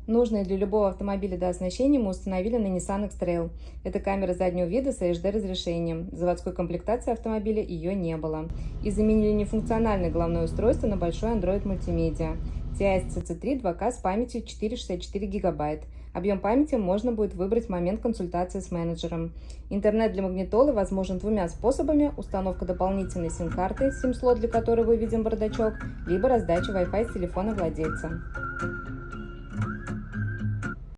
Нужное для любого автомобиля дооснащение мы установили на Nissan X-Trail. Это камера заднего вида с HD разрешением. Заводской комплектации автомобиля ее не было. И заменили нефункциональное головное устройство на большой Android мультимедиа. TI-SCC3 2К с памятью 464 ГБ. Объем памяти можно будет выбрать в момент консультации с менеджером. Интернет для магнитолы возможен двумя способами: установка дополнительной сим-карты, сим-слот для которой выведен бардачок, либо раздача Wi-Fi с телефона владельца.